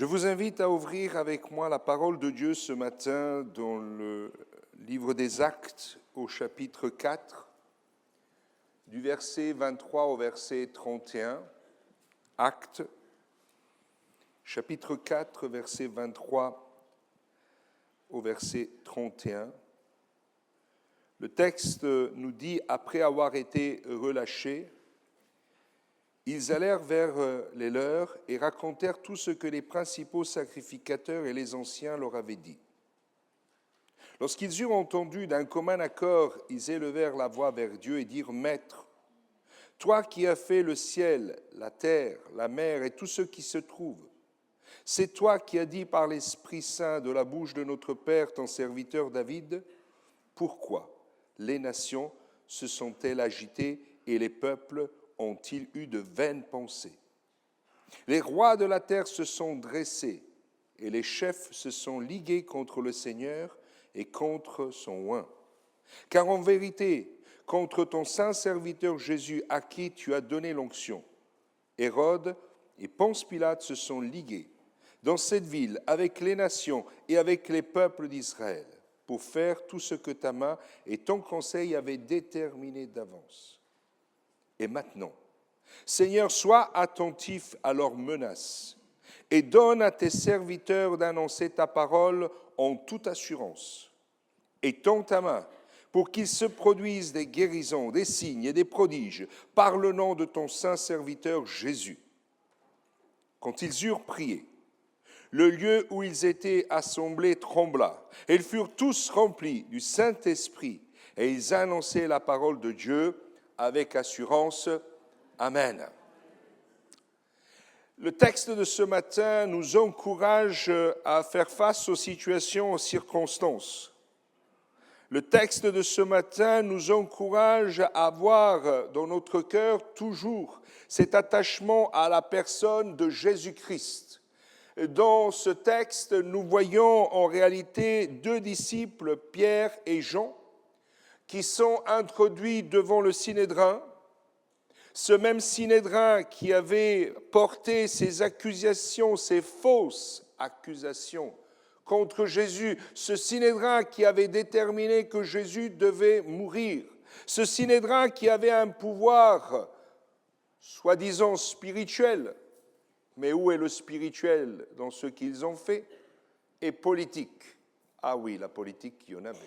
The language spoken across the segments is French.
vous invite à ouvrir avec moi la parole de Dieu ce matin dans le livre des Actes au chapitre 4, du verset 23 au verset 31. Actes, chapitre 4, verset 23 au verset 31. Le texte nous dit, après avoir été relâchés, ils allèrent vers les leurs et racontèrent tout ce que les principaux sacrificateurs et les anciens leur avaient dit. Lorsqu'ils eurent entendu d'un commun accord, ils élevèrent la voix vers Dieu et dirent, « Maître, toi qui as fait le ciel, la terre, la mer et tout ce qui se trouve, c'est toi qui as dit par l'Esprit Saint de la bouche de notre Père, ton serviteur David, pourquoi les nations se sont-elles agitées et les peuples ont-ils eu de vaines pensées? Les rois de la terre se sont dressés et les chefs se sont ligués contre le Seigneur et contre son oint. Car en vérité, contre ton saint serviteur Jésus, à qui tu as donné l'onction, Hérode et Ponce Pilate se sont ligués dans cette ville avec les nations et avec les peuples d'Israël pour faire tout ce que ta main et ton conseil avaient déterminé d'avance. Et maintenant, Seigneur, sois attentif à leurs menaces et donne à tes serviteurs d'annoncer ta parole en toute assurance. Et tends ta main pour qu'il se produise des guérisons, des signes et des prodiges par le nom de ton saint serviteur Jésus. Quand ils eurent prié, le lieu où ils étaient assemblés trembla, et ils furent tous remplis du Saint-Esprit, et ils annonçaient la parole de Dieu avec assurance. Amen. Le texte de ce matin nous encourage à faire face aux situations, aux circonstances. Le texte de ce matin nous encourage à avoir dans notre cœur toujours cet attachement à la personne de Jésus-Christ. Dans ce texte, nous voyons en réalité deux disciples, Pierre et Jean, qui sont introduits devant le Sinédrin, ce même Sinédrin qui avait porté ces accusations, ces fausses accusations contre Jésus, ce Sinédrin qui avait déterminé que Jésus devait mourir, ce Sinédrin qui avait un pouvoir soi-disant spirituel, mais où est le spirituel dans ce qu'ils ont fait? Et politique. Ah oui, la politique, il y en avait.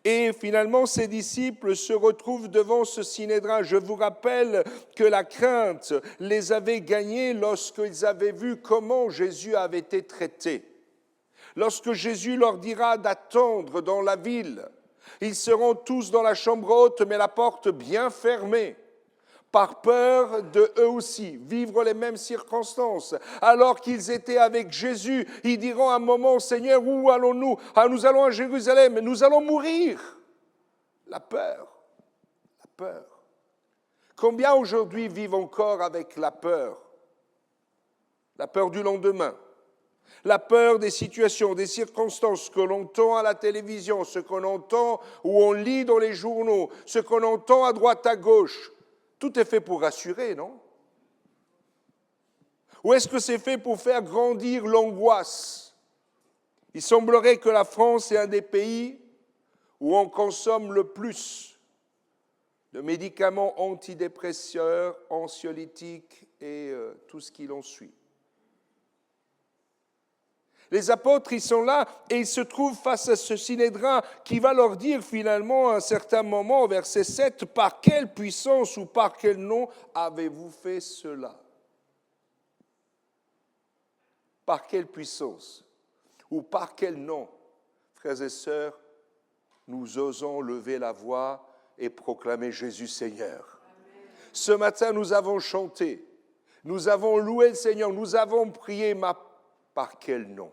Et finalement, ces disciples se retrouvent devant ce Sinédrin. Je vous rappelle que la crainte les avait gagnés lorsqu'ils avaient vu comment Jésus avait été traité. Lorsque Jésus leur dira d'attendre dans la ville, ils seront tous dans la chambre haute, mais la porte bien fermée, par peur de eux aussi vivre les mêmes circonstances. Alors qu'ils étaient avec Jésus, ils diront à un moment, Seigneur, où allons-nous? Ah, nous allons à Jérusalem, nous allons mourir. La peur, la peur. Combien aujourd'hui vivent encore avec la peur? La peur du lendemain, la peur des situations, des circonstances, ce que l'on entend à la télévision, ce qu'on entend ou on lit dans les journaux, ce qu'on entend à droite, à gauche. Tout est fait pour rassurer, non? Ou est-ce que c'est fait pour faire grandir l'angoisse? Il semblerait que la France est un des pays où on consomme le plus de médicaments antidépresseurs, anxiolytiques et tout ce qui l'en suit. Les apôtres, ils sont là et ils se trouvent face à ce Sinédrin qui va leur dire finalement à un certain moment, au verset 7, « Par quelle puissance ou par quel nom avez-vous fait cela ?» Par quelle puissance ou par quel nom, frères et sœurs, nous osons lever la voix et proclamer Jésus Seigneur. Amen. Ce matin, nous avons chanté, nous avons loué le Seigneur, nous avons prié, mais par quel nom?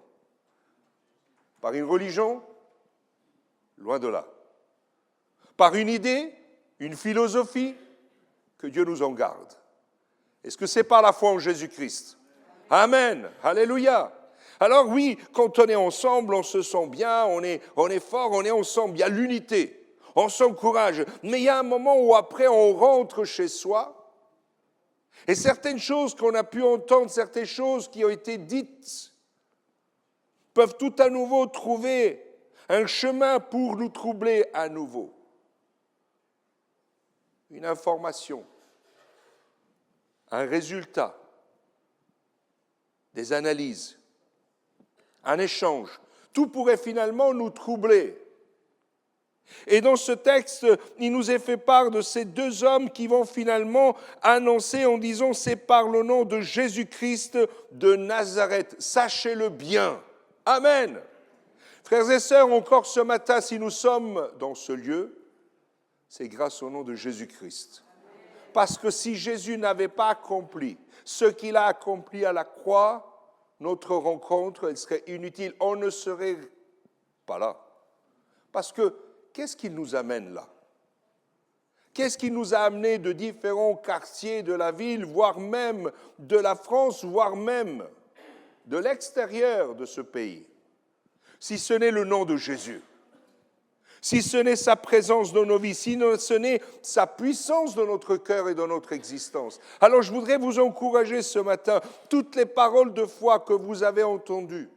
Par une religion? Loin de là. Par une idée? Une philosophie? Que Dieu nous en garde. Est-ce que c'est par la foi en Jésus-Christ? Amen. Alléluia. Alors oui, quand on est ensemble, on se sent bien, on est fort, on est ensemble, il y a l'unité, on s'encourage. Mais il y a un moment où après on rentre chez soi Et certaines choses qu'on a pu entendre, certaines choses qui ont été dites, peuvent tout à nouveau trouver un chemin pour nous troubler à nouveau. Une information, un résultat, des analyses, un échange, tout pourrait finalement nous troubler. Et dans ce texte, il nous est fait part de ces deux hommes qui vont finalement annoncer en disant « c'est par le nom de Jésus-Christ de Nazareth ». Sachez-le bien. Amen. Frères et sœurs, encore ce matin, si nous sommes dans ce lieu, c'est grâce au nom de Jésus-Christ. Parce que si Jésus n'avait pas accompli ce qu'il a accompli à la croix, notre rencontre, elle serait inutile. On ne serait pas là. Parce que, qu'est-ce qui nous amène là? Qu'est-ce qui nous a amenés de différents quartiers de la ville, voire même de la France, voire même de l'extérieur de ce pays? Si ce n'est le nom de Jésus, si ce n'est sa présence dans nos vies, si ce n'est sa puissance dans notre cœur et dans notre existence. Alors je voudrais vous encourager ce matin, toutes les paroles de foi que vous avez entendues,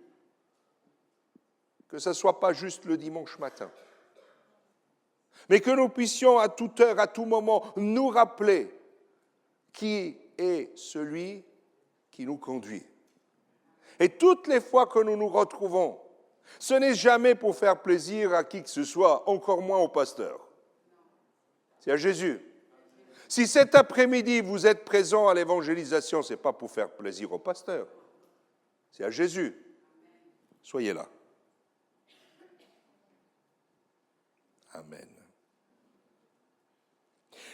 que ce ne soit pas juste le dimanche matin, mais que nous puissions à toute heure, à tout moment, nous rappeler qui est celui qui nous conduit. Et toutes les fois que nous nous retrouvons, ce n'est jamais pour faire plaisir à qui que ce soit, encore moins au pasteur. C'est à Jésus. Si cet après-midi vous êtes présent à l'évangélisation, ce n'est pas pour faire plaisir au pasteur. C'est à Jésus. Soyez là. Amen.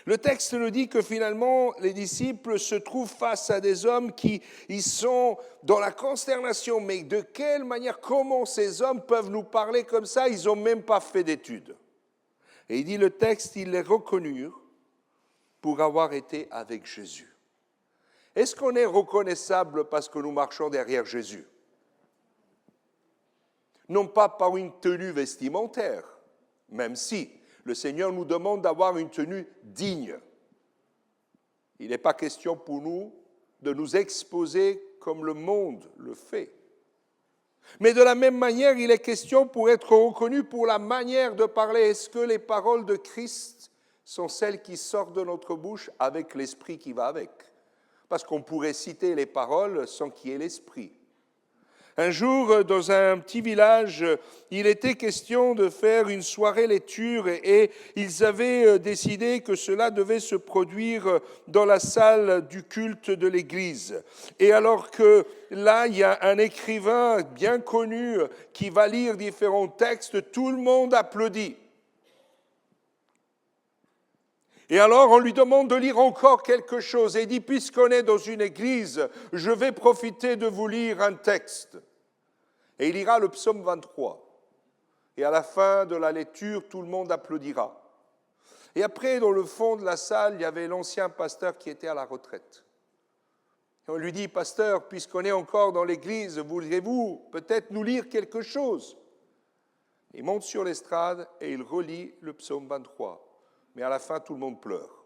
Le texte nous dit que finalement, les disciples se trouvent face à des hommes qui ils sont dans la consternation. Mais de quelle manière, comment ces hommes peuvent nous parler comme ça? Ils n'ont même pas fait d'études. Et il dit le texte, ils les reconnurent pour avoir été avec Jésus. Est-ce qu'on est reconnaissable parce que nous marchons derrière Jésus? Non pas par une tenue vestimentaire, même si le Seigneur nous demande d'avoir une tenue digne. Il n'est pas question pour nous de nous exposer comme le monde le fait. Mais de la même manière, il est question pour être reconnu pour la manière de parler. Est-ce que les paroles de Christ sont celles qui sortent de notre bouche avec l'esprit qui va avec? Parce qu'on pourrait citer les paroles sans qu'il y ait l'esprit. Un jour, dans un petit village, il était question de faire une soirée lecture et ils avaient décidé que cela devait se produire dans la salle du culte de l'église. Et alors que là, il y a un écrivain bien connu qui va lire différents textes, tout le monde applaudit. Et alors, on lui demande de lire encore quelque chose. Et il dit, puisqu'on est dans une église, je vais profiter de vous lire un texte. Et il lira le psaume 23. Et à la fin de la lecture, tout le monde applaudira. Et après, dans le fond de la salle, il y avait l'ancien pasteur qui était à la retraite. Et on lui dit, pasteur, puisqu'on est encore dans l'église, voudriez-vous peut-être nous lire quelque chose? Il monte sur l'estrade et il relit le psaume 23. Mais à la fin, tout le monde pleure.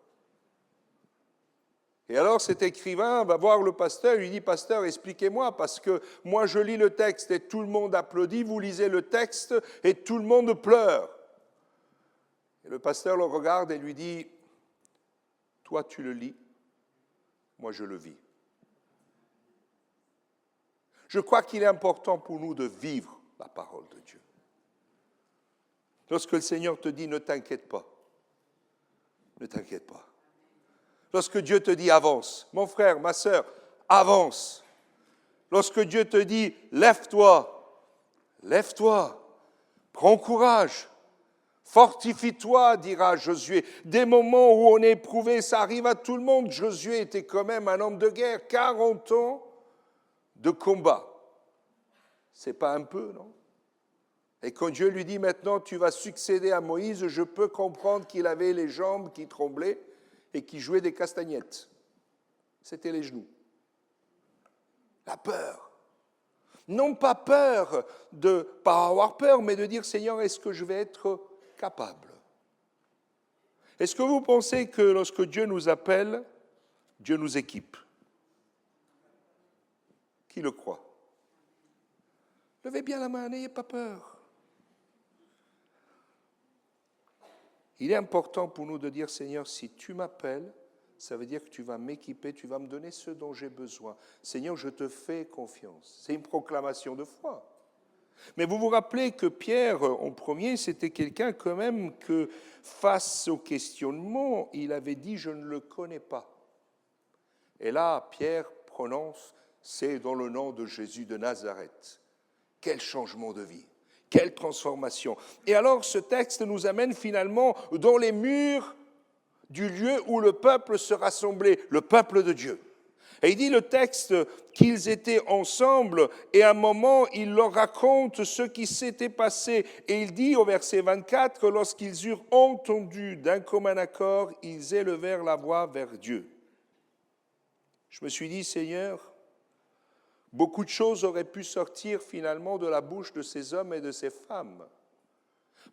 Et alors cet écrivain va voir le pasteur, il lui dit, pasteur, expliquez-moi, parce que moi je lis le texte et tout le monde applaudit, vous lisez le texte et tout le monde pleure. Et le pasteur le regarde et lui dit, toi tu le lis, moi je le vis. Je crois qu'il est important pour nous de vivre la parole de Dieu. Lorsque le Seigneur te dit, ne t'inquiète pas, ne t'inquiète pas. Lorsque Dieu te dit avance, mon frère, ma sœur, avance. Lorsque Dieu te dit lève-toi, lève-toi, prends courage, fortifie-toi, dira Josué. Des moments où on est éprouvé, ça arrive à tout le monde. Josué était quand même un homme de guerre, 40 ans de combat. C'est pas un peu, non? Et quand Dieu lui dit maintenant tu vas succéder à Moïse, je peux comprendre qu'il avait les jambes qui tremblaient et qui jouait des castagnettes. C'était les genoux. La peur. Non pas peur de pas avoir peur, mais de dire, Seigneur, est-ce que je vais être capable? Est-ce que vous pensez que lorsque Dieu nous appelle, Dieu nous équipe. Qui le croit? Levez bien la main, n'ayez pas peur. Il est important pour nous de dire, Seigneur, si tu m'appelles, ça veut dire que tu vas m'équiper, tu vas me donner ce dont j'ai besoin. Seigneur, je te fais confiance. C'est une proclamation de foi. Mais vous vous rappelez que Pierre, en premier, c'était quelqu'un quand même que, face au questionnement, il avait dit « je ne le connais pas ». Et là, Pierre prononce « c'est dans le nom de Jésus de Nazareth ». Quel changement de vie, quelle transformation. Et alors ce texte nous amène finalement dans les murs du lieu où le peuple se rassemblait, le peuple de Dieu. Et il dit le texte qu'ils étaient ensemble et à un moment il leur raconte ce qui s'était passé. Et il dit au verset 24, lorsqu'ils eurent entendu d'un commun accord, ils élevèrent la voix vers Dieu. Je me suis dit, Seigneur, beaucoup de choses auraient pu sortir finalement de la bouche de ces hommes et de ces femmes.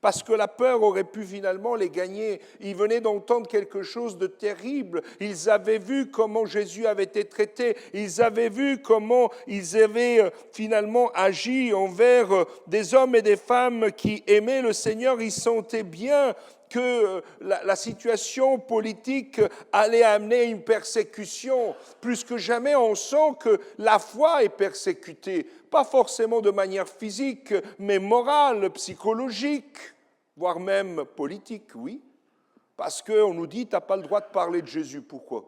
Parce que la peur aurait pu finalement les gagner. Ils venaient d'entendre quelque chose de terrible. Ils avaient vu comment Jésus avait été traité. Ils avaient vu comment ils avaient finalement agi envers des hommes et des femmes qui aimaient le Seigneur. Ils sentaient bien que la situation politique allait amener une persécution. Plus que jamais, on sent que la foi est persécutée, pas forcément de manière physique, mais morale, psychologique, voire même politique, oui. Parce qu'on nous dit, tu n'as pas le droit de parler de Jésus. Pourquoi?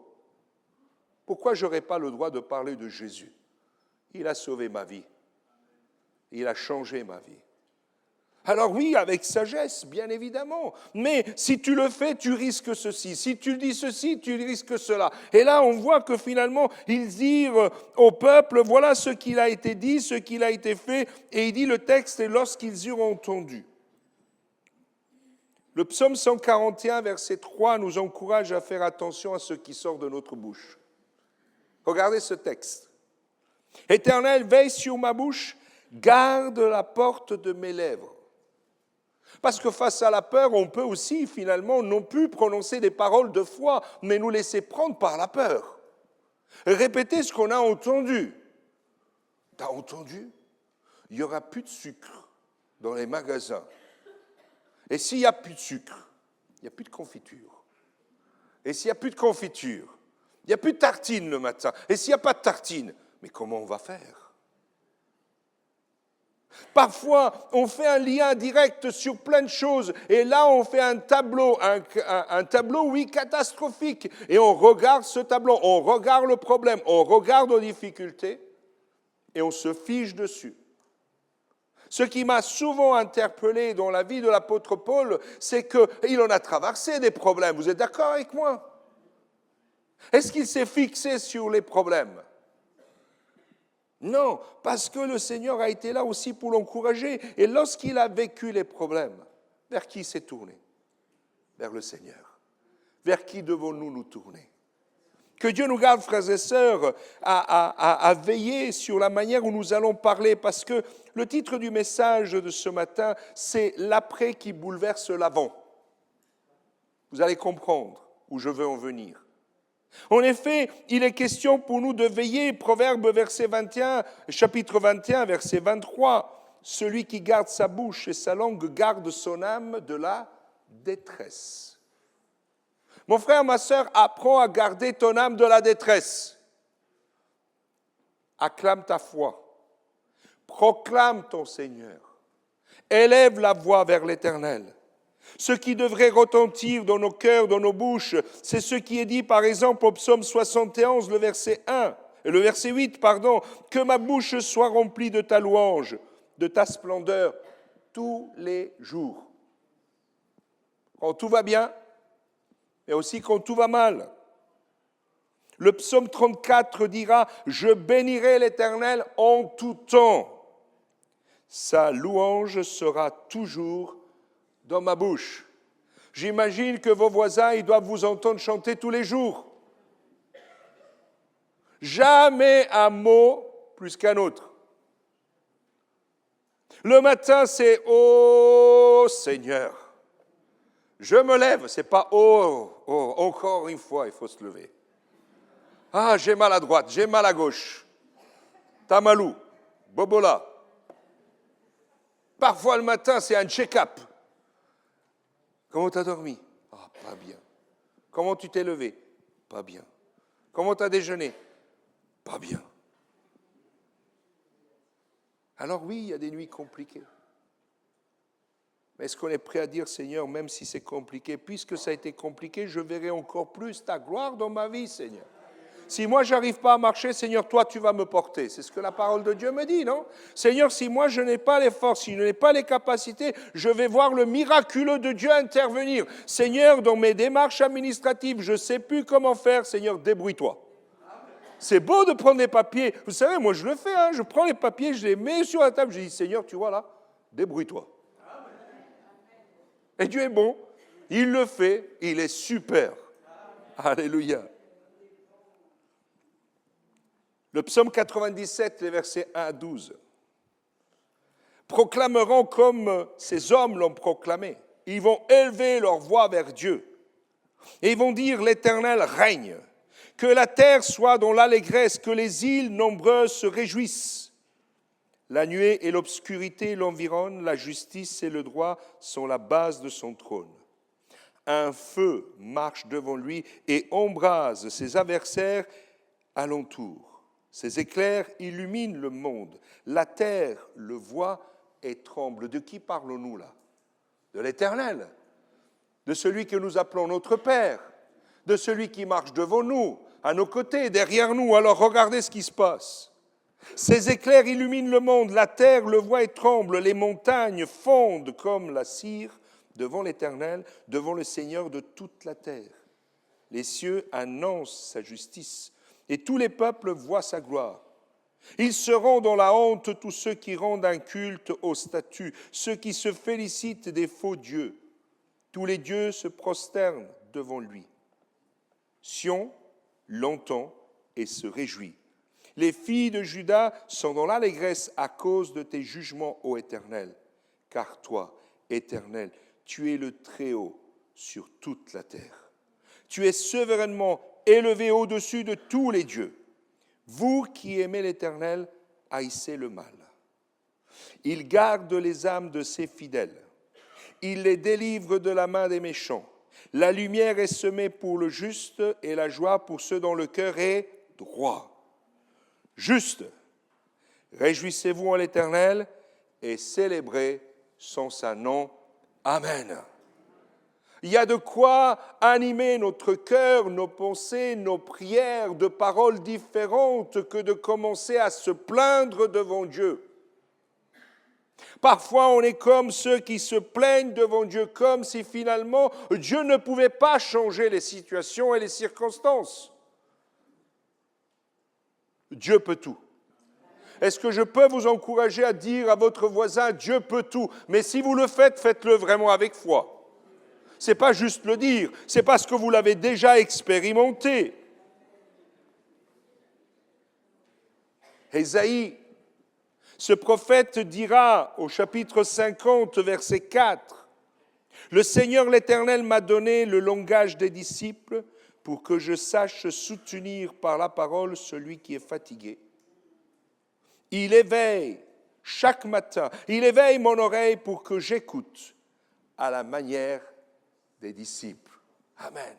Pourquoi je n'aurais pas le droit de parler de Jésus? Il a sauvé ma vie. Il a changé ma vie. Alors oui, avec sagesse, bien évidemment. Mais si tu le fais, tu risques ceci. Si tu dis ceci, tu risques cela. Et là, on voit que finalement, ils dirent au peuple, voilà ce qu'il a été dit, ce qu'il a été fait. Et il dit le texte, et lorsqu'ils eurent entendu. Le psaume 141, verset 3, nous encourage à faire attention à ce qui sort de notre bouche. Regardez ce texte. Éternel, veille sur ma bouche, garde la porte de mes lèvres. Parce que face à la peur, on peut aussi finalement non plus prononcer des paroles de foi, mais nous laisser prendre par la peur. Répéter ce qu'on a entendu. T'as entendu? Il n'y aura plus de sucre dans les magasins. Et s'il n'y a plus de sucre, il n'y a plus de confiture. Et s'il n'y a plus de confiture, il n'y a plus de tartines le matin. Et s'il n'y a pas de tartines, mais comment on va faire? Parfois, on fait un lien direct sur plein de choses, et là, on fait un tableau, oui, catastrophique, et on regarde ce tableau, on regarde le problème, on regarde nos difficultés, et on se fige dessus. Ce qui m'a souvent interpellé dans la vie de l'apôtre Paul, c'est qu'il en a traversé des problèmes. Vous êtes d'accord avec moi? Est-ce qu'il s'est fixé sur les problèmes? Non, parce que le Seigneur a été là aussi pour l'encourager. Et lorsqu'il a vécu les problèmes, vers qui s'est tourné? Vers le Seigneur. Vers qui devons-nous nous tourner? Que Dieu nous garde, frères et sœurs, à veiller sur la manière où nous allons parler, parce que le titre du message de ce matin, c'est « L'après qui bouleverse l'avant ». Vous allez comprendre où je veux en venir. En effet, il est question pour nous de veiller, Proverbe verset 21, chapitre 21, verset 23, « Celui qui garde sa bouche et sa langue garde son âme de la détresse. » Mon frère, ma sœur, apprends à garder ton âme de la détresse. Acclame ta foi. Proclame ton Seigneur. Élève la voix vers l'Éternel. Ce qui devrait retentir dans nos cœurs, dans nos bouches, c'est ce qui est dit par exemple au psaume 71, le verset 8, que ma bouche soit remplie de ta louange, de ta splendeur, tous les jours. Quand tout va bien, mais aussi quand tout va mal. Le psaume 34 dira « Je bénirai l'Éternel en tout temps. Sa louange sera toujours dans ma bouche. » J'imagine que vos voisins, ils doivent vous entendre chanter tous les jours. Jamais un mot plus qu'un autre. Le matin, c'est « Oh Seigneur ». Je me lève, c'est pas « Oh, encore une fois, il faut se lever ». Ah, j'ai mal à droite, j'ai mal à gauche. Tamalou, Bobola. Parfois le matin, c'est un check-up. Comment tu as dormi? Ah, pas bien. Comment tu t'es levé? Pas bien. Comment tu as déjeuné? Pas bien. Alors oui, il y a des nuits compliquées. Mais est-ce qu'on est prêt à dire, Seigneur, même si c'est compliqué, puisque ça a été compliqué, je verrai encore plus ta gloire dans ma vie, Seigneur. Si moi, je n'arrive pas à marcher, Seigneur, toi, tu vas me porter. C'est ce que la parole de Dieu me dit, non? Seigneur, si moi, je n'ai pas les forces, si je n'ai pas les capacités, je vais voir le miraculeux de Dieu intervenir. Seigneur, dans mes démarches administratives, je ne sais plus comment faire. Seigneur, débrouille-toi. C'est beau de prendre les papiers. Vous savez, moi, je le fais. Je prends les papiers, je les mets sur la table. Je dis, Seigneur, tu vois là, débrouille-toi. Et Dieu est bon. Il le fait. Il est super. Alléluia. Le psaume 97, les versets 1 à 12. Proclameront comme ces hommes l'ont proclamé. Ils vont élever leur voix vers Dieu. Et ils vont dire, l'Éternel règne. Que la terre soit dans l'allégresse, que les îles nombreuses se réjouissent. La nuée et l'obscurité l'environnent, la justice et le droit sont la base de son trône. Un feu marche devant lui et embrase ses adversaires alentour. Ses éclairs illuminent le monde. La terre le voit et tremble. De qui parlons-nous là? De l'Éternel, de celui que nous appelons notre Père, de celui qui marche devant nous, à nos côtés, derrière nous. Alors regardez ce qui se passe. Ses éclairs illuminent le monde, la terre le voit et tremble, les montagnes fondent comme la cire devant l'Éternel, devant le Seigneur de toute la terre. Les cieux annoncent sa justice et tous les peuples voient sa gloire. Ils seront dans la honte tous ceux qui rendent un culte aux statues, ceux qui se félicitent des faux dieux. Tous les dieux se prosternent devant lui. Sion l'entend et se réjouit. Les filles de Juda sont dans l'allégresse à cause de tes jugements, ô Éternel. Car toi, Éternel, tu es le Très-Haut sur toute la terre. Tu es souverainement élevé au-dessus de tous les dieux. Vous qui aimez l'Éternel, haïssez le mal. Il garde les âmes de ses fidèles. Il les délivre de la main des méchants. La lumière est semée pour le juste et la joie pour ceux dont le cœur est droit. Juste, réjouissez-vous en l'Éternel et célébrez son saint nom. Amen. Il y a de quoi animer notre cœur, nos pensées, nos prières de paroles différentes que de commencer à se plaindre devant Dieu. Parfois, on est comme ceux qui se plaignent devant Dieu, comme si finalement Dieu ne pouvait pas changer les situations et les circonstances. Dieu peut tout. Est-ce que je peux vous encourager à dire à votre voisin, Dieu peut tout, mais si vous le faites, faites-le vraiment avec foi. Ce n'est pas juste le dire, c'est parce que vous l'avez déjà expérimenté. Ésaïe, ce prophète dira au chapitre 50, verset 4, « Le Seigneur l'Éternel m'a donné le langage des disciples pour que je sache soutenir par la parole celui qui est fatigué. Il éveille chaque matin, il éveille mon oreille pour que j'écoute à la manière des disciples. » Amen.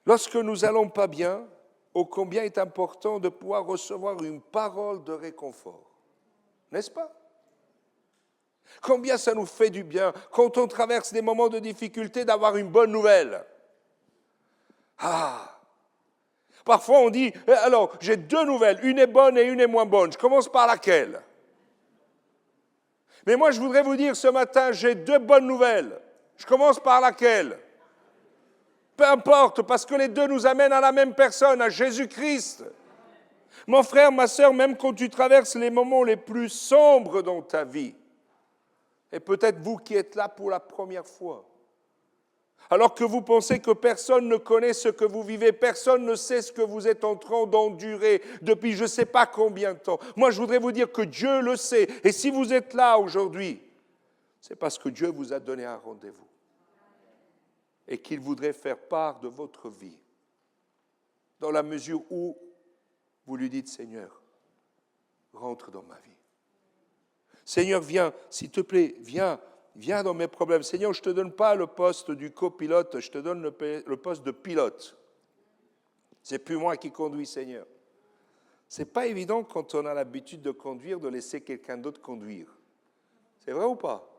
Lorsque nous n'allons pas bien, ô combien est important de pouvoir recevoir une parole de réconfort. N'est-ce pas? Combien ça nous fait du bien, quand on traverse des moments de difficulté, d'avoir une bonne nouvelle. Ah! Parfois on dit, alors j'ai deux nouvelles, une est bonne et une est moins bonne. Je commence par laquelle? Mais moi je voudrais vous dire ce matin, j'ai deux bonnes nouvelles. Je commence par laquelle? Peu importe, parce que les deux nous amènent à la même personne, à Jésus-Christ. Mon frère, ma sœur, même quand tu traverses les moments les plus sombres dans ta vie, et peut-être vous qui êtes là pour la première fois, alors que vous pensez que personne ne connaît ce que vous vivez, personne ne sait ce que vous êtes en train d'endurer depuis je ne sais pas combien de temps. Moi, je voudrais vous dire que Dieu le sait. Et si vous êtes là aujourd'hui, c'est parce que Dieu vous a donné un rendez-vous et qu'il voudrait faire part de votre vie. dans la mesure où vous lui dites, Seigneur, rentre dans ma vie. Seigneur, viens, s'il te plaît, viens dans mes problèmes. Seigneur, je ne te donne pas le poste du copilote, je te donne le poste de pilote. C'est plus moi qui conduis, Seigneur. Ce n'est pas évident quand on a l'habitude de conduire, de laisser quelqu'un d'autre conduire. C'est vrai ou pas?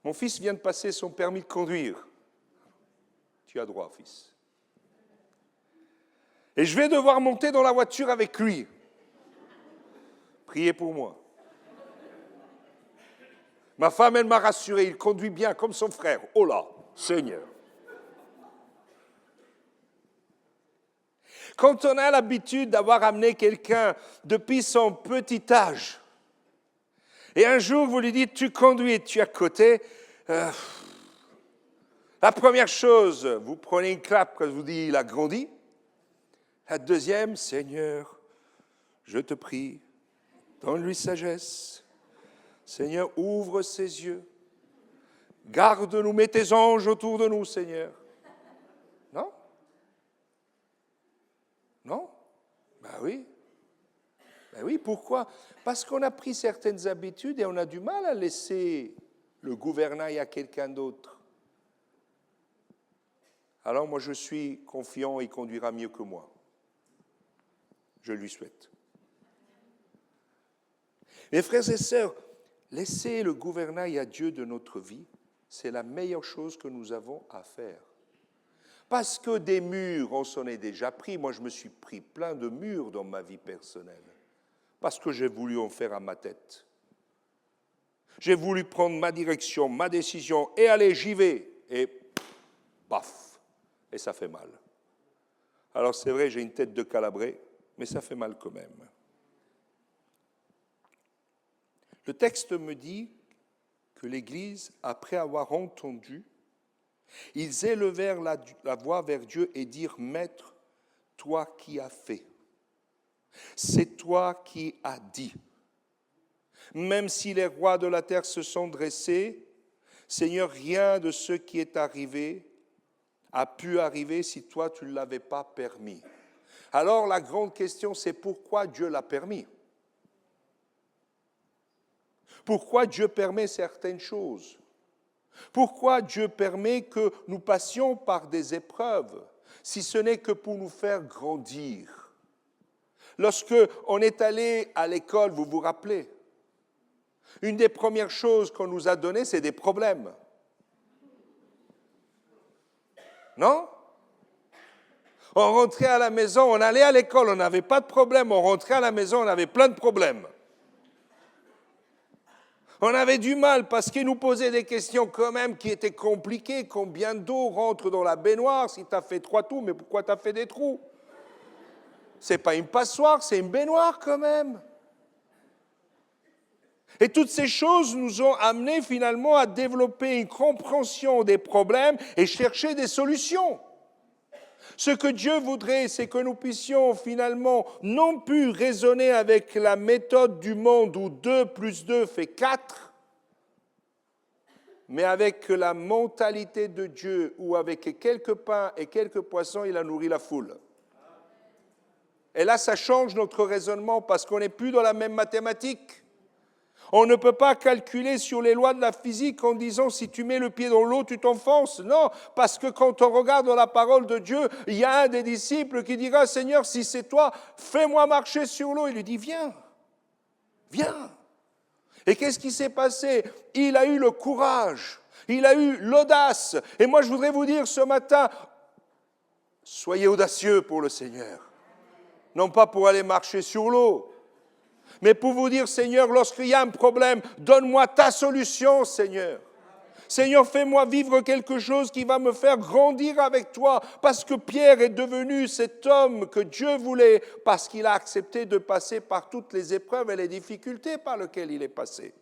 Mon fils vient de passer son permis de conduire. Tu as droit, fils. Et je vais devoir monter dans la voiture avec lui. Priez pour moi. Ma femme, elle m'a rassuré, il conduit bien comme son frère. Oh là, Seigneur. Quand on a l'habitude d'avoir amené quelqu'un depuis son petit âge, et un jour vous lui dites, tu conduis et tu es à côté, la première chose, vous prenez une clap quand je vous dis, il a grandi. La deuxième, Seigneur, je te prie, donne-lui sagesse. Seigneur, ouvre ses yeux. Garde-nous, mets tes anges autour de nous, Seigneur. Non? Non? Ben oui. Ben oui, pourquoi? Parce qu'on a pris certaines habitudes et on a du mal à laisser le gouvernail à quelqu'un d'autre. Alors moi, je suis confiant, il conduira mieux que moi. Je lui souhaite. Mes frères et sœurs, laisser le gouvernail à Dieu de notre vie, c'est la meilleure chose que nous avons à faire. Parce que des murs, on s'en est déjà pris. Moi, je me suis pris plein de murs dans ma vie personnelle. Parce que j'ai voulu en faire à ma tête. J'ai voulu prendre ma direction, ma décision, et allez, j'y vais. Et paf, et ça fait mal. Alors c'est vrai, j'ai une tête de calabré, mais ça fait mal quand même. Le texte me dit que l'Église, après avoir entendu, ils élevèrent la voix vers Dieu et dirent, Maître, toi qui as fait, c'est toi qui as dit. Même si les rois de la terre se sont dressés, Seigneur, rien de ce qui est arrivé a pu arriver si toi tu ne l'avais pas permis. Alors la grande question, c'est pourquoi Dieu l'a permis? Pourquoi Dieu permet certaines choses? Pourquoi Dieu permet que nous passions par des épreuves, si ce n'est que pour nous faire grandir? Lorsque on est allé à l'école, vous vous rappelez, une des premières choses qu'on nous a données, c'est des problèmes. Non? On rentrait à la maison, on allait à l'école, on n'avait pas de problème. On rentrait à la maison, on avait plein de problèmes. On avait du mal parce qu'ils nous posaient des questions quand même qui étaient compliquées. Combien d'eau rentre dans la baignoire? Si tu as fait 3 trous, mais pourquoi tu as fait des trous? Ce n'est pas une passoire, c'est une baignoire quand même. Et toutes ces choses nous ont amenés finalement à développer une compréhension des problèmes et chercher des solutions. Ce que Dieu voudrait, c'est que nous puissions finalement non plus raisonner avec la méthode du monde où 2 plus 2 fait 4, mais avec la mentalité de Dieu où avec quelques pains et quelques poissons, il a nourri la foule. Et là, ça change notre raisonnement parce qu'on n'est plus dans la même mathématique. On ne peut pas calculer sur les lois de la physique en disant si tu mets le pied dans l'eau, tu t'enfonces. Non, parce que quand on regarde dans la parole de Dieu, il y a un des disciples qui dira, Seigneur, si c'est toi, fais-moi marcher sur l'eau. Il lui dit, viens, viens. Et qu'est-ce qui s'est passé? Il a eu le courage, il a eu l'audace. Et moi, je voudrais vous dire ce matin, soyez audacieux pour le Seigneur. Non pas pour aller marcher sur l'eau, mais pour vous dire, Seigneur, lorsqu'il y a un problème, donne-moi ta solution, Seigneur. Seigneur, fais-moi vivre quelque chose qui va me faire grandir avec toi, parce que Pierre est devenu cet homme que Dieu voulait, parce qu'il a accepté de passer par toutes les épreuves et les difficultés par lesquelles il est passé.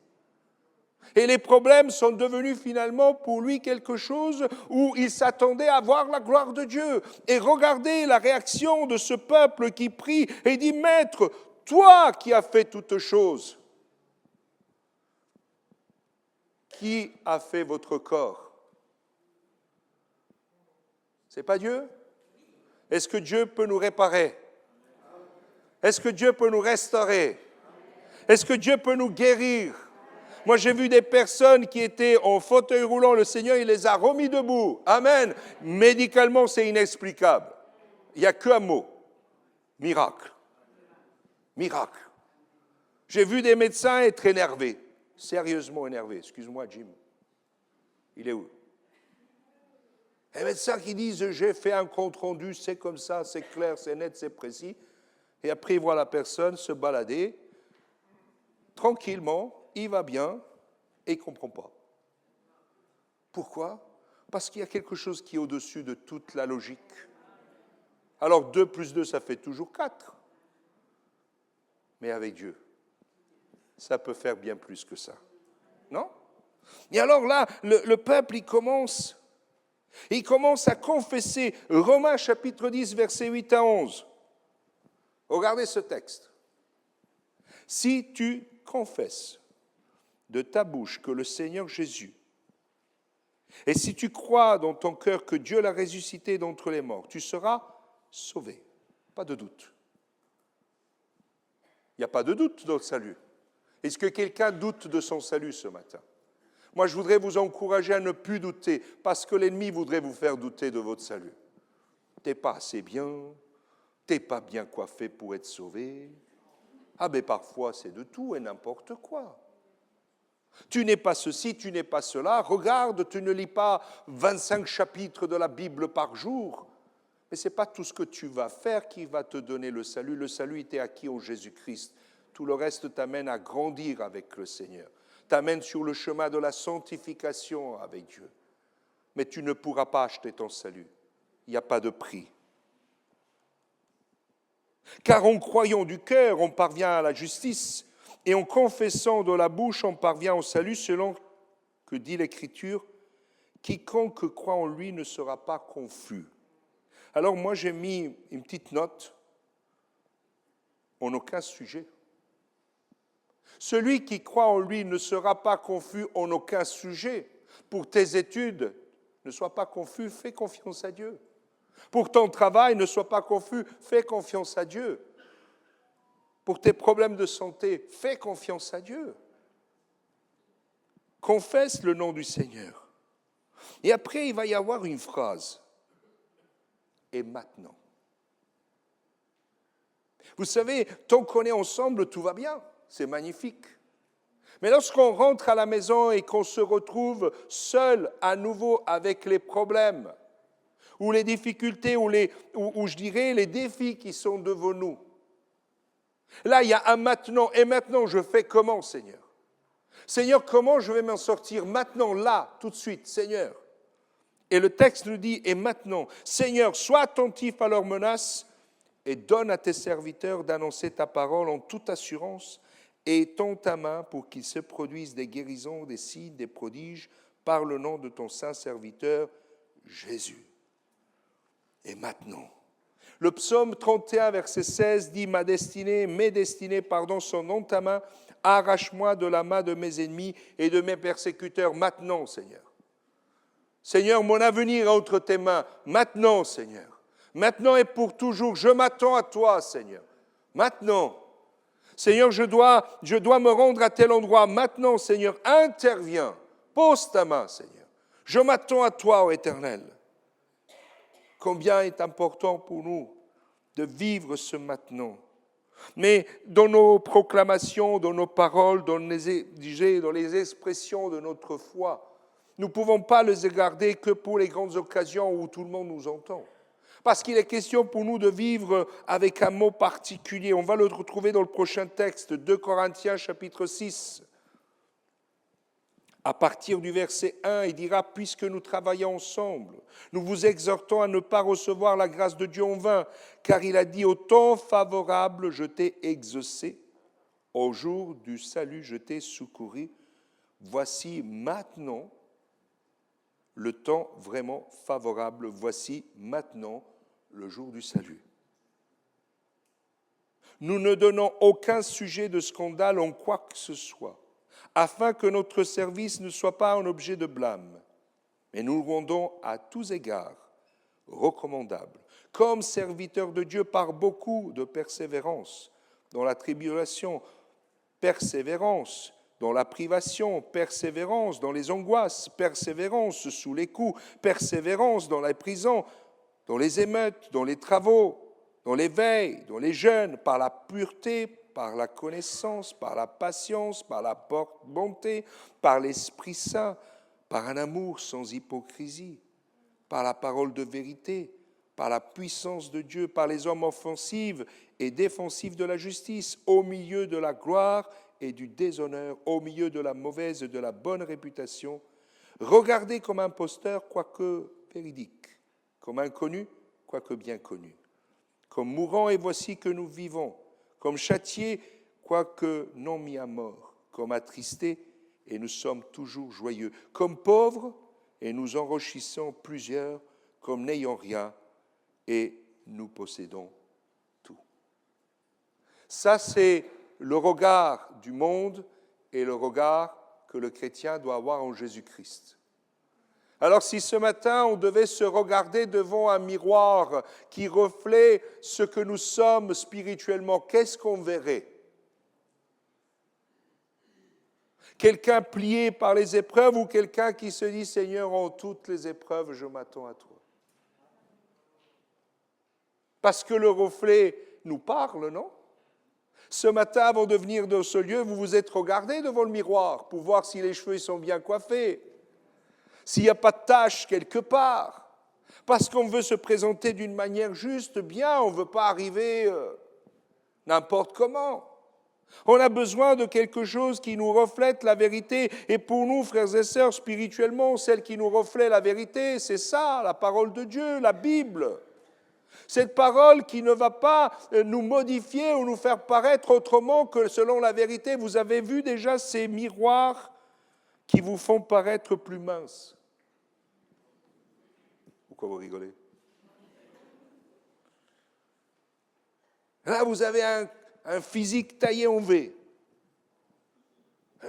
Et les problèmes sont devenus finalement pour lui quelque chose où il s'attendait à voir la gloire de Dieu. Et regardez la réaction de ce peuple qui prie et dit, Maître, toi qui as fait toutes choses, qui a fait votre corps? C'est pas Dieu? Est-ce que Dieu peut nous réparer? Est-ce que Dieu peut nous restaurer? Est-ce que Dieu peut nous guérir? Moi, j'ai vu des personnes qui étaient en fauteuil roulant. Le Seigneur, il les a remis debout. Amen. Médicalement, c'est inexplicable. Il n'y a qu'un mot. Miracle. Miracle. J'ai vu des médecins être énervés. Sérieusement énervés. Excuse-moi, Jim. Il est où? Les médecins qui disent, j'ai fait un compte-rendu, c'est comme ça, c'est clair, c'est net, c'est précis. Et après, ils voient la personne se balader. Tranquillement, il va bien et il ne comprend pas. Pourquoi? Parce qu'il y a quelque chose qui est au-dessus de toute la logique. Alors 2 plus 2, ça fait toujours 4. Mais avec Dieu, ça peut faire bien plus que ça. Non? Et alors là, le peuple, il commence à confesser. Romains chapitre 10, versets 8 à 11. Regardez ce texte. Si tu confesses de ta bouche que le Seigneur Jésus, et si tu crois dans ton cœur que Dieu l'a ressuscité d'entre les morts, tu seras sauvé. Pas de doute. Il n'y a pas de doute dans le salut. Est-ce que quelqu'un doute de son salut ce matin? Moi, je voudrais vous encourager à ne plus douter, parce que l'ennemi voudrait vous faire douter de votre salut. Tu n'es pas assez bien, tu n'es pas bien coiffé pour être sauvé. Ah ben parfois c'est de tout et n'importe quoi. Tu n'es pas ceci, tu n'es pas cela. Regarde, tu ne lis pas 25 chapitres de la Bible par jour. Mais ce n'est pas tout ce que tu vas faire qui va te donner le salut. Le salut était acquis en Jésus-Christ. Tout le reste t'amène à grandir avec le Seigneur. T'amène sur le chemin de la sanctification avec Dieu. Mais tu ne pourras pas acheter ton salut. Il n'y a pas de prix. Car en croyant du cœur, on parvient à la justice, et en confessant de la bouche, on parvient au salut, selon que dit l'Écriture, quiconque croit en lui ne sera pas confus. Alors moi j'ai mis une petite note, en aucun sujet. Celui qui croit en lui ne sera pas confus en aucun sujet. Pour tes études, ne sois pas confus, fais confiance à Dieu. Pour ton travail, ne sois pas confus, fais confiance à Dieu. Pour tes problèmes de santé, fais confiance à Dieu. Confesse le nom du Seigneur. Et après, il va y avoir une phrase. Et maintenant. Vous savez, tant qu'on est ensemble, tout va bien. C'est magnifique. Mais lorsqu'on rentre à la maison et qu'on se retrouve seul à nouveau avec les problèmes, ou les difficultés, ou je dirais les défis qui sont devant nous. Là, il y a un maintenant. Et maintenant, je fais comment, Seigneur? Seigneur, comment je vais m'en sortir maintenant, là, tout de suite, Seigneur? Et le texte nous dit, et maintenant, Seigneur, sois attentif à leurs menaces et donne à tes serviteurs d'annoncer ta parole en toute assurance et étends ta main pour qu'il se produise des guérisons, des signes, des prodiges par le nom de ton saint serviteur Jésus. Et maintenant, le psaume 31, verset 16 dit « mes destinées, sont dans ta main, arrache-moi de la main de mes ennemis et de mes persécuteurs. Maintenant, Seigneur. Seigneur, mon avenir est entre tes mains. Maintenant, Seigneur. Maintenant et pour toujours, je m'attends à toi, Seigneur. Maintenant. Seigneur, je dois me rendre à tel endroit. Maintenant, Seigneur, interviens. Pose ta main, Seigneur. Je m'attends à toi, ô Éternel. Combien est important pour nous de vivre ce maintenant. Mais dans nos proclamations, dans nos paroles, dans les expressions de notre foi, nous ne pouvons pas les garder que pour les grandes occasions où tout le monde nous entend. Parce qu'il est question pour nous de vivre avec un mot particulier. On va le retrouver dans le prochain texte, 2 Corinthiens chapitre 6. À partir du verset 1, il dira « Puisque nous travaillons ensemble, nous vous exhortons à ne pas recevoir la grâce de Dieu en vain, car il a dit « Au temps favorable, je t'ai exaucé, au jour du salut, je t'ai secouru. Voici maintenant le temps vraiment favorable, voici maintenant le jour du salut. » Nous ne donnons aucun sujet de scandale en quoi que ce soit, afin que notre service ne soit pas un objet de blâme. Mais nous rendons à tous égards recommandable, comme serviteur de Dieu par beaucoup de persévérance, dans la tribulation, persévérance, dans la privation, persévérance, dans les angoisses, persévérance sous les coups, persévérance dans la prison, dans les émeutes, dans les travaux, dans les veilles, dans les jeûnes, par la pureté, par la connaissance, par la patience, par la bonté, par l'Esprit Saint, par un amour sans hypocrisie, par la parole de vérité, par la puissance de Dieu, par les hommes offensifs et défensifs de la justice, au milieu de la gloire et du déshonneur, au milieu de la mauvaise et de la bonne réputation, regardé comme imposteur, quoique véridique, comme inconnu, quoique bien connu, comme mourant et voici que nous vivons, comme châtié, quoique non mis à mort, comme attristé et nous sommes toujours joyeux, comme pauvres et nous enrichissons plusieurs, comme n'ayant rien et nous possédons tout. Ça, c'est le regard du monde et le regard que le chrétien doit avoir en Jésus-Christ. Alors si ce matin on devait se regarder devant un miroir qui reflète ce que nous sommes spirituellement, qu'est-ce qu'on verrait? Quelqu'un plié par les épreuves ou quelqu'un qui se dit « Seigneur, en toutes les épreuves, je m'attends à toi ». Parce que le reflet nous parle, non? Ce matin, avant de venir dans ce lieu, vous vous êtes regardé devant le miroir pour voir si les cheveux sont bien coiffés, s'il n'y a pas de tache quelque part. Parce qu'on veut se présenter d'une manière juste, bien, on ne veut pas arriver n'importe comment. On a besoin de quelque chose qui nous reflète la vérité. Et pour nous, frères et sœurs, spirituellement, celle qui nous reflète la vérité, c'est ça, la parole de Dieu, la Bible. Cette parole qui ne va pas nous modifier ou nous faire paraître autrement que selon la vérité. Vous avez vu déjà ces miroirs qui vous font paraître plus minces. Pourquoi vous rigolez? Là, vous avez un physique taillé en V.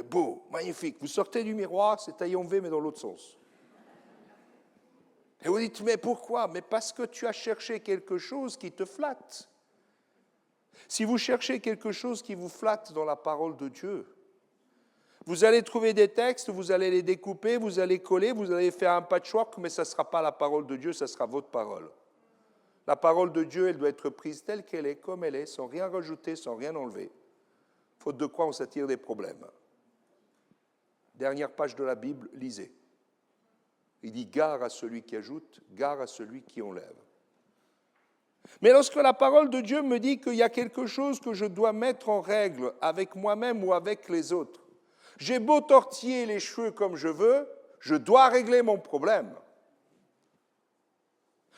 Beau, magnifique. Vous sortez du miroir, c'est taillé en V, mais dans l'autre sens. Et vous dites, mais pourquoi? Mais parce que tu as cherché quelque chose qui te flatte. Si vous cherchez quelque chose qui vous flatte dans la parole de Dieu, vous allez trouver des textes, vous allez les découper, vous allez coller, vous allez faire un patchwork, mais ça ne sera pas la parole de Dieu, ça sera votre parole. La parole de Dieu, elle doit être prise telle qu'elle est, comme elle est, sans rien rajouter, sans rien enlever. Faute de quoi on s'attire des problèmes. Dernière page de la Bible, lisez. Il dit « gare à celui qui ajoute, gare à celui qui enlève ». Mais lorsque la parole de Dieu me dit qu'il y a quelque chose que je dois mettre en règle avec moi-même ou avec les autres, j'ai beau tortiller les cheveux comme je veux, je dois régler mon problème.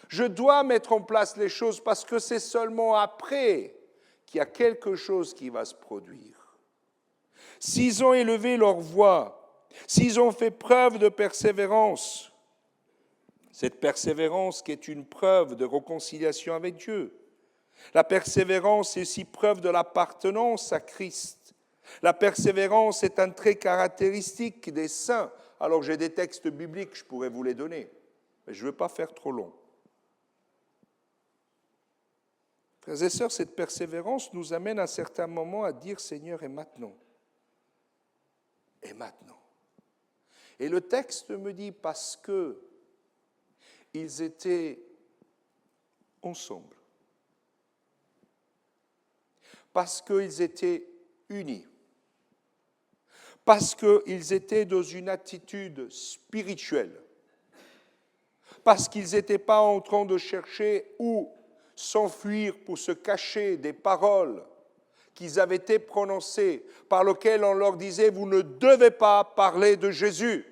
Je dois mettre en place les choses parce que c'est seulement après qu'il y a quelque chose qui va se produire. S'ils ont élevé leur voix, s'ils ont fait preuve de persévérance, cette persévérance qui est une preuve de réconciliation avec Dieu. La persévérance est aussi preuve de l'appartenance à Christ. La persévérance est un trait caractéristique des saints. Alors j'ai des textes bibliques, je pourrais vous les donner, mais je ne veux pas faire trop long. Frères et sœurs, cette persévérance nous amène à un certain moment à dire « Seigneur, et maintenant ?» Et maintenant. Et le texte me dit « parce que ils étaient ensemble, parce qu'ils étaient unis, parce qu'ils étaient dans une attitude spirituelle, parce qu'ils n'étaient pas en train de chercher où s'enfuir pour se cacher des paroles qu'ils avaient été prononcées, par lesquelles on leur disait « vous ne devez pas parler de Jésus ».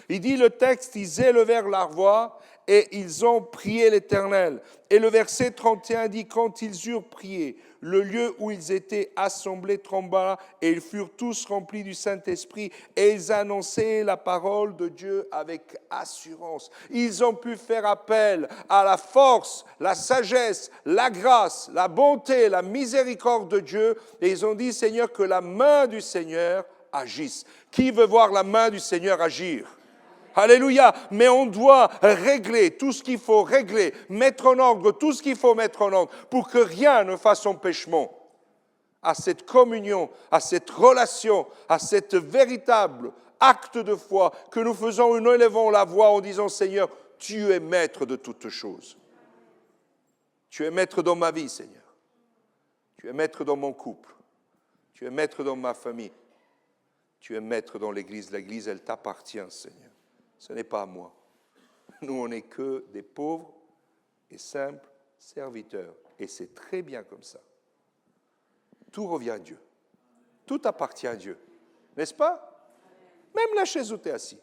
Il dit le texte, ils élevèrent leur voix et ils ont prié l'Éternel. Et le verset 31 dit, quand ils eurent prié, le lieu où ils étaient assemblés trembla et ils furent tous remplis du Saint-Esprit et ils annonçaient la parole de Dieu avec assurance. Ils ont pu faire appel à la force, la sagesse, la grâce, la bonté, la miséricorde de Dieu et ils ont dit, Seigneur, que la main du Seigneur agisse. Qui veut voir la main du Seigneur agir? Alléluia. Mais on doit régler tout ce qu'il faut régler, mettre en ordre tout ce qu'il faut mettre en ordre pour que rien ne fasse empêchement à cette communion, à cette relation, à cet véritable acte de foi que nous faisons, nous élevons la voix en disant, Seigneur, tu es maître de toutes choses. Tu es maître dans ma vie, Seigneur. Tu es maître dans mon couple. Tu es maître dans ma famille. Tu es maître dans l'Église. L'Église, elle t'appartient, Seigneur. Ce n'est pas à moi. Nous, on n'est que des pauvres et simples serviteurs. Et c'est très bien comme ça. Tout revient à Dieu. Tout appartient à Dieu. N'est-ce pas? Même la chaise où tu es assis.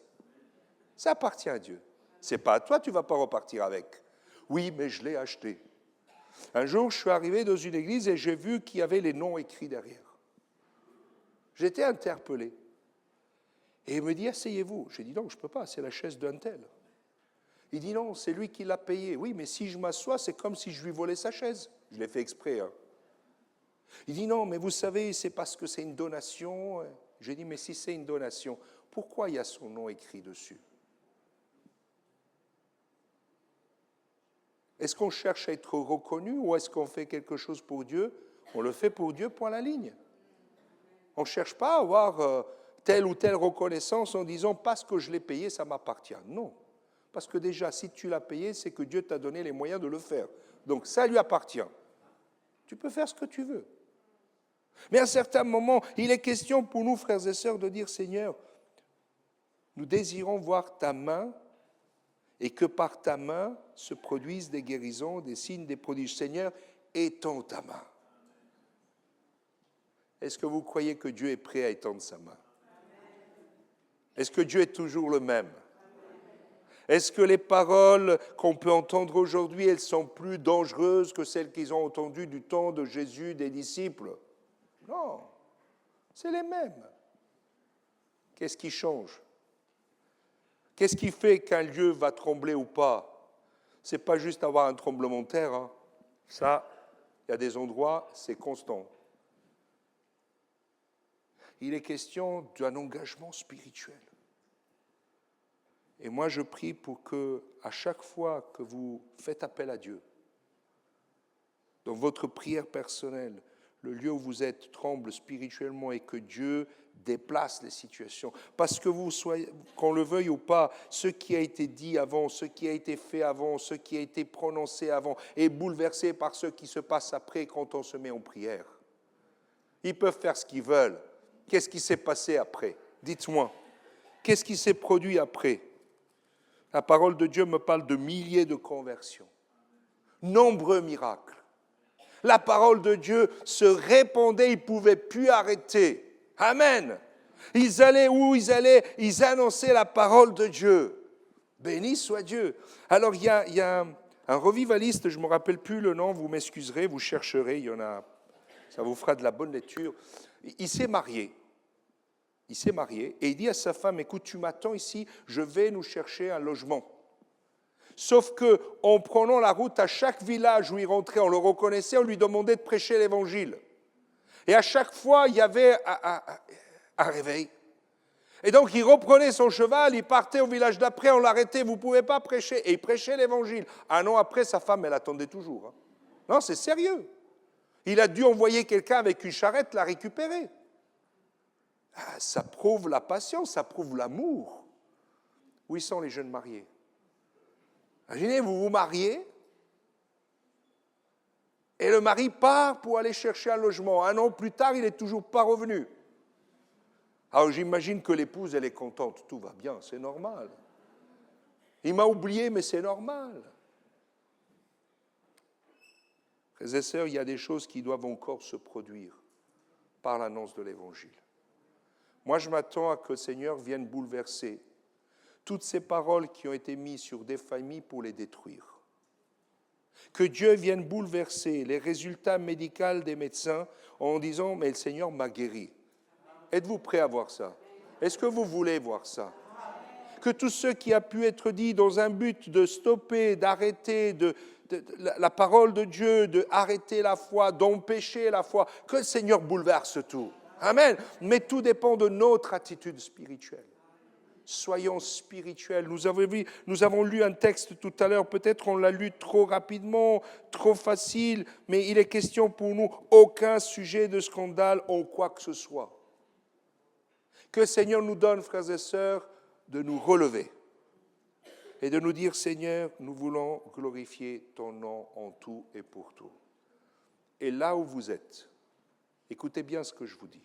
Ça appartient à Dieu. Ce n'est pas à toi, tu ne vas pas repartir avec. Oui, mais je l'ai acheté. Un jour, je suis arrivé dans une église et j'ai vu qu'il y avait les noms écrits derrière. J'étais interpellé. Et il me dit, asseyez-vous. J'ai dit, non, je ne peux pas, c'est la chaise d'un tel. Il dit, non, c'est lui qui l'a payé. Oui, mais si je m'assois, c'est comme si je lui volais sa chaise. Je l'ai fait exprès. Hein. Il dit, non, mais vous savez, c'est parce que c'est une donation. J'ai dit, mais si c'est une donation, pourquoi il y a son nom écrit dessus? Est-ce qu'on cherche à être reconnu ou est-ce qu'on fait quelque chose pour Dieu? On le fait pour Dieu, point la ligne. On ne cherche pas à avoir telle ou telle reconnaissance en disant « parce que je l'ai payé, ça m'appartient ». Non, parce que déjà, si tu l'as payé, c'est que Dieu t'a donné les moyens de le faire. Donc ça lui appartient. Tu peux faire ce que tu veux. Mais à un certain moment, il est question pour nous, frères et sœurs, de dire « Seigneur, nous désirons voir ta main et que par ta main se produisent des guérisons, des signes, des prodiges. Seigneur, étends ta main. » Est-ce que vous croyez que Dieu est prêt à étendre sa main? Est-ce que Dieu est toujours le même? Est-ce que les paroles qu'on peut entendre aujourd'hui, elles sont plus dangereuses que celles qu'ils ont entendues du temps de Jésus, des disciples? Non, c'est les mêmes. Qu'est-ce qui change? Qu'est-ce qui fait qu'un lieu va trembler ou pas? Ce n'est pas juste avoir un tremblement de terre. Hein. Ça, il y a des endroits, c'est constant. Il est question d'un engagement spirituel. Et moi, je prie pour que, à chaque fois que vous faites appel à Dieu, dans votre prière personnelle, le lieu où vous êtes tremble spirituellement et que Dieu déplace les situations. Parce que vous soyez, qu'on le veuille ou pas, ce qui a été dit avant, ce qui a été fait avant, ce qui a été prononcé avant, est bouleversé par ce qui se passe après quand on se met en prière. Ils peuvent faire ce qu'ils veulent. Qu'est-ce qui s'est passé après? Dites-moi. Qu'est-ce qui s'est produit après? La parole de Dieu me parle de milliers de conversions. Nombreux miracles. La parole de Dieu se répandait, ils ne pouvaient plus arrêter. Amen. Ils allaient où ils allaient, ils annonçaient la parole de Dieu. Béni soit Dieu. Alors il y a un revivaliste, je ne me rappelle plus le nom, vous m'excuserez, vous chercherez, il y en a, ça vous fera de la bonne lecture. Il s'est marié. Il s'est marié et il dit à sa femme, écoute, tu m'attends ici, je vais nous chercher un logement. Sauf qu'en prenant la route à chaque village où il rentrait, on le reconnaissait, on lui demandait de prêcher l'évangile. Et à chaque fois, il y avait un réveil. Et donc, il reprenait son cheval, il partait au village d'après, on l'arrêtait, vous ne pouvez pas prêcher. Et il prêchait l'évangile. Un an après, sa femme, elle attendait toujours. Hein. Non, c'est sérieux. Il a dû envoyer quelqu'un avec une charrette la récupérer. Ça prouve la patience, ça prouve l'amour. Où sont les jeunes mariés? Imaginez, vous vous mariez et le mari part pour aller chercher un logement. Un an plus tard, il n'est toujours pas revenu. Alors j'imagine que l'épouse, elle est contente. Tout va bien, c'est normal. Il m'a oublié, mais c'est normal. Frères et sœurs, il y a des choses qui doivent encore se produire par l'annonce de l'Évangile. Moi, je m'attends à que le Seigneur vienne bouleverser toutes ces paroles qui ont été mises sur des familles pour les détruire. Que Dieu vienne bouleverser les résultats médicaux des médecins en disant « mais le Seigneur m'a guéri ». Êtes-vous prêts à voir ça? Est-ce que vous voulez voir ça? Que tout ce qui a pu être dit dans un but de stopper, d'arrêter, la parole de Dieu, d'arrêter la foi, d'empêcher la foi, que le Seigneur bouleverse tout. Amen. Mais tout dépend de notre attitude spirituelle. Soyons spirituels. Nous avons lu un texte tout à l'heure, peut-être on l'a lu trop rapidement, trop facile, mais il est question pour nous, aucun sujet de scandale en quoi que ce soit. Que le Seigneur nous donne, frères et sœurs, de nous relever et de nous dire, Seigneur, nous voulons glorifier ton nom en tout et pour tout. Et là où vous êtes, écoutez bien ce que je vous dis.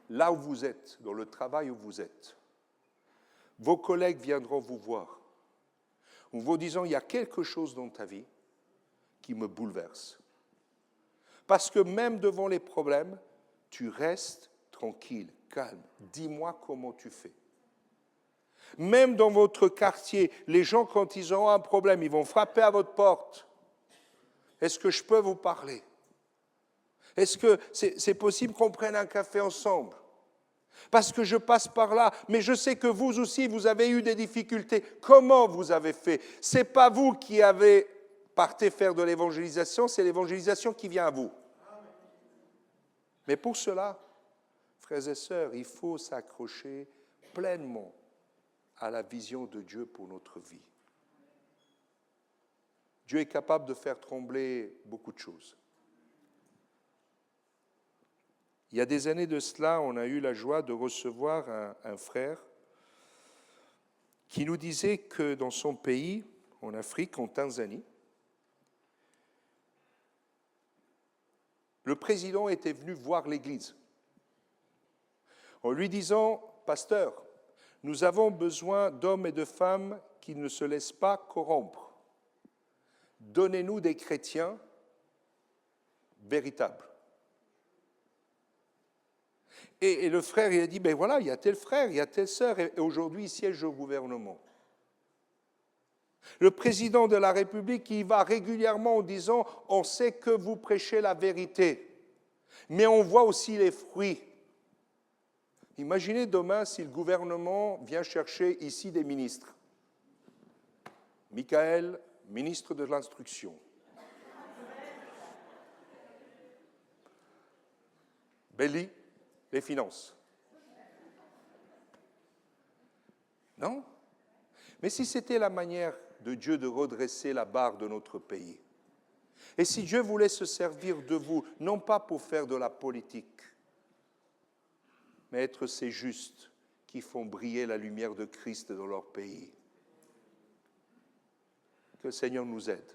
Là où vous êtes, dans le travail où vous êtes, vos collègues viendront vous voir en vous disant, il y a quelque chose dans ta vie qui me bouleverse. Parce que même devant les problèmes, tu restes tranquille, calme. Dis-moi comment tu fais. Même dans votre quartier, les gens, quand ils auront un problème, ils vont frapper à votre porte. Est-ce que je peux vous parler ? Est-ce que c'est possible qu'on prenne un café ensemble ? Parce que je passe par là, mais je sais que vous aussi, vous avez eu des difficultés. Comment vous avez fait ? Ce n'est pas vous qui avez parté faire de l'évangélisation, c'est l'évangélisation qui vient à vous. Mais pour cela, frères et sœurs, il faut s'accrocher pleinement à la vision de Dieu pour notre vie. Dieu est capable de faire trembler beaucoup de choses. Il y a des années de cela, on a eu la joie de recevoir un frère qui nous disait que dans son pays, en Afrique, en Tanzanie, le président était venu voir l'église en lui disant, « Pasteur, nous avons besoin d'hommes et de femmes qui ne se laissent pas corrompre. Donnez-nous des chrétiens véritables. » Et le frère, il a dit, ben voilà, il y a tel frère, il y a telle sœur, et aujourd'hui, il siège au gouvernement. Le président de la République, il va régulièrement en disant, on sait que vous prêchez la vérité, mais on voit aussi les fruits. Imaginez demain si le gouvernement vient chercher ici des ministres. Michael, ministre de l'Instruction. Belly, les finances. Non ? Mais si c'était la manière de Dieu de redresser la barre de notre pays, et si Dieu voulait se servir de vous, non pas pour faire de la politique, mais être ces justes qui font briller la lumière de Christ dans leur pays. Que le Seigneur nous aide.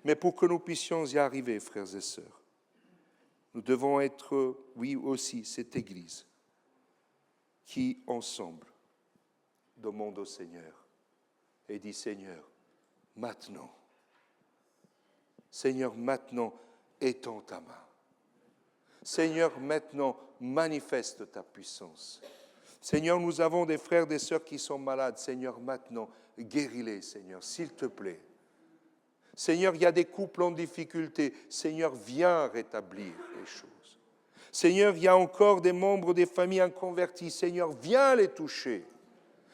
Mais pour que nous puissions y arriver, frères et sœurs, nous devons être, oui aussi, cette Église qui, ensemble, demande au Seigneur et dit, Seigneur, maintenant, étends ta main. Seigneur, maintenant, manifeste ta puissance. Seigneur, nous avons des frères et des sœurs qui sont malades. Seigneur, maintenant, guéris-les, Seigneur, s'il te plaît. Seigneur, il y a des couples en difficulté. Seigneur, viens rétablir les choses. Seigneur, il y a encore des membres des familles inconverties. Seigneur, viens les toucher.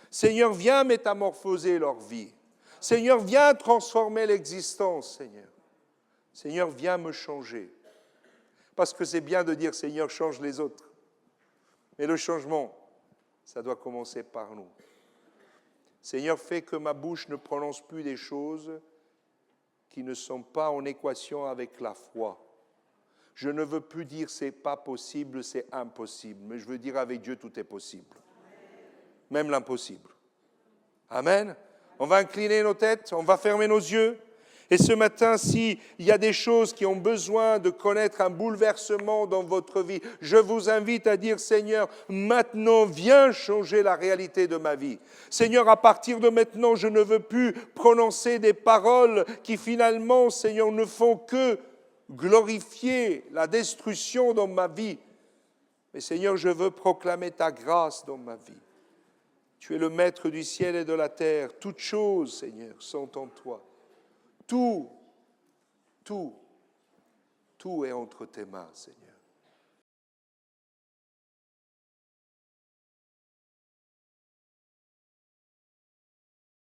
Seigneur, viens métamorphoser leur vie. Seigneur, viens transformer l'existence, Seigneur. Seigneur, viens me changer. Parce que c'est bien de dire, Seigneur, change les autres. Mais le changement, ça doit commencer par nous. Seigneur, fais que ma bouche ne prononce plus des choses qui ne sont pas en équation avec la foi. Je ne veux plus dire c'est pas possible, c'est impossible, mais je veux dire avec Dieu tout est possible. Même l'impossible. Amen. On va incliner nos têtes, on va fermer nos yeux. Et ce matin, s'il y a des choses qui ont besoin de connaître un bouleversement dans votre vie, je vous invite à dire, Seigneur, maintenant, viens changer la réalité de ma vie. Seigneur, à partir de maintenant, je ne veux plus prononcer des paroles qui finalement, Seigneur, ne font que glorifier la destruction dans ma vie. Mais Seigneur, je veux proclamer ta grâce dans ma vie. Tu es le maître du ciel et de la terre. Toutes choses, Seigneur, sont en toi. Tout est entre tes mains, Seigneur.